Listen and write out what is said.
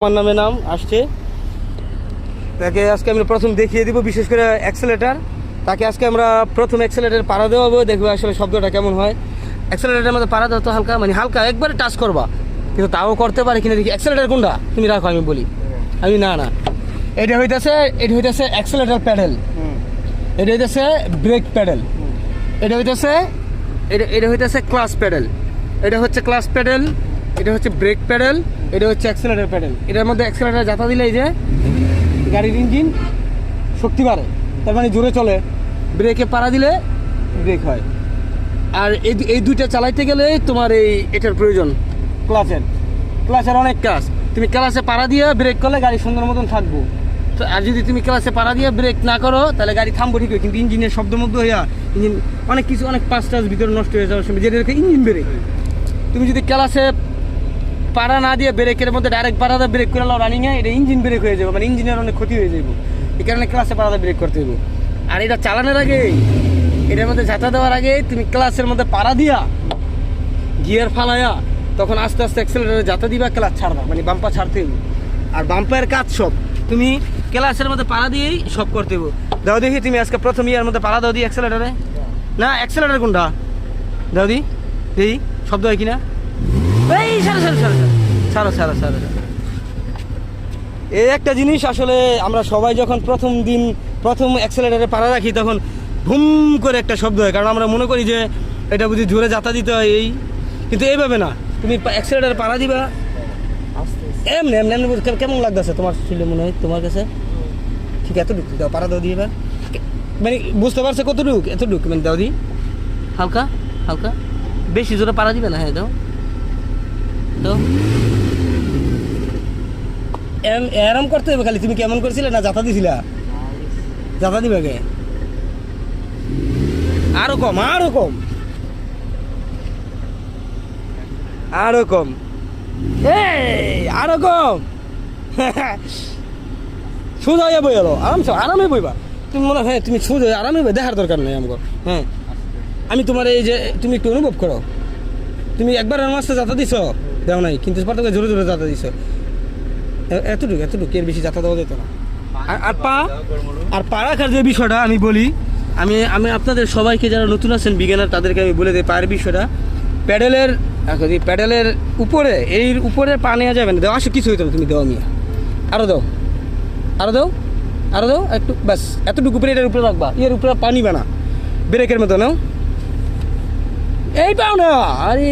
আমার নামে নাম আসছে তাকে আজকে আমি প্রথম দেখিয়ে দিব, বিশেষ করে অ্যাক্সেলেটার। তাকে আজকে আমরা প্রথম অ্যাক্সেলেটার পাড়া দেওয়াবো, দেখবো আসলে শব্দটা কেমন হয়। অ্যাক্সেলেটারের মধ্যে পাড়া দেওয়া তো হালকা, মানে হালকা একবারে টাচ করবা, কিন্তু তাও করতে পারে কিনা দেখি। অ্যাক্সেলেটার কোনটা তুমি রাখো, আমি বলি। আমি না এটা হইতেছে অ্যাক্সেলেটার প্যাডেল, এটা হইতেছে ব্রেক প্যাডেল, এটা হইতেছে ক্লাস প্যাডেল, এটা হচ্ছে ক্লাস প্যাডেল, এটা হচ্ছে ব্রেক প্যাডেল, এটা হচ্ছে অ্যাক্সেলেটার প্যাডেল। এটার মধ্যে অ্যাক্সেলেটার যাতা দিলে এই যে গাড়ির ইঞ্জিন শক্তি বাড়ে, তার মানে জোরে চলে। ব্রেকে পাড়া দিলে ব্রেক হয়। আর এই দুইটা চালাইতে গেলে তোমার এটার প্রয়োজন, ক্লাচের অনেক কাজ। তুমি ক্লাসে পাড়া দিয়ে ব্রেক করলে গাড়ি সুন্দর মতন থাকবো। তো আর যদি তুমি ক্লাসে পাড়া দিয়ে ব্রেক না করো তাহলে গাড়ি থামবো ঠিকই, কিন্তু ইঞ্জিনের শব্দমুগ্ধ হইয়া ইঞ্জিন অনেক পাঁচ টাচ ভিতরে নষ্ট হয়ে যাওয়ার সময়, যেটা ইঞ্জিন ব্রেক। তুমি যদি ক্লাসে পাড়া না দিয়ে ব্রেকের মধ্যে ডাইরেক্ট পাড়া দিয়ে ব্রেক করে নাও রানিংয়ে, এটা ইঞ্জিন ব্রেক হয়ে যাবে, মানে ইঞ্জিনের অনেক ক্ষতি হয়ে যাবে। এই কারণে ক্লাসে পাড়া দিয়ে ব্রেক করতে হবে। আর এটা চালানোর আগে, এটার মধ্যে ঝাঁটা দেওয়ার আগে তুমি ক্লাসের মধ্যে পাড়া দিয়া গিয়ার ফালাইয়া তখন আস্তে আস্তে অ্যাক্সেলেটারে ঝাঁটা দিবা, ক্লাস ছাড়বা, মানে বাম্পা ছাড়তে হবে। আর বাম্পারের কাজ সব তুমি ক্লাসের মধ্যে পাড়া দিয়েই সব করতে হবে। দাও দেখি তুমি আজকে প্রথম ইয়ার মধ্যে পাড়া দাও দি অ্যাক্সেলেটারে। না অ্যাক্সেলেটার কোনটা দাও দি দেখি শব্দ হয় কিনা। এই ছাড়ো। এই একটা জিনিস আসলে আমরা সবাই যখন প্রথম অ্যাক্সেলেটারে পাড়া রাখি তখন ভুম করে একটা শব্দ হয়, কারণ আমরা মনে করি যে এটা বুঝি জোরে যাতা দিতে হয় কিন্তু এইভাবে না। তুমি অ্যাক্সেলেটারে পাড়া দিবা এমনি কেমন লাগতেছে তোমার ছিল মনে হয় তোমার কাছে? ঠিক এতটুকু দাও, পাড়া দাও দিয়ে এবার, মানে বুঝতে পারছো এতটুকু মানে দাও দি হালকা, বেশি জোরে পাড়া দিবে না। হ্যাঁ দাও তো এরম করতে হবে খালি। তুমি কেমন করছিলে না যাতা দিছিলা? যাতা দিবে কে? আরো কম সোজা হয়ে বই এলো আরামে বইবা। তুমি মনে হয় তুমি সোজা আরামে বই, দেখার দরকার নেই আমাকে। হ্যাঁ আমি তোমার এই যে তুমি একটু অনুভব করো, তুমি একবার আমার মাছটা যাতা দিছ দেও নাই, কিন্তু পার্থক্য জোরে যাতা দিছ। এতটুকু এর বেশি যাতা দেওয়া যেত না। আর পা রাখার যে বিষয়টা আমি বলি, আমি আপনাদের সবাইকে যারা নতুন আছেন বিজ্ঞানার তাদেরকে আমি বলে দিই পায়ের বিষয়টা। প্যাডেলের উপরে উপরে পা নেওয়া যাবে না। দেওয়া আসে কিছু হইতো না, তুমি দেওয়া মিয়া আরো দাও একটু, ব্যাস এতটুকু উপরে, এটার উপরে রাখবা, এর উপরে পানি বানা ব্রেকের মতো নাও। এই পাও না, আরে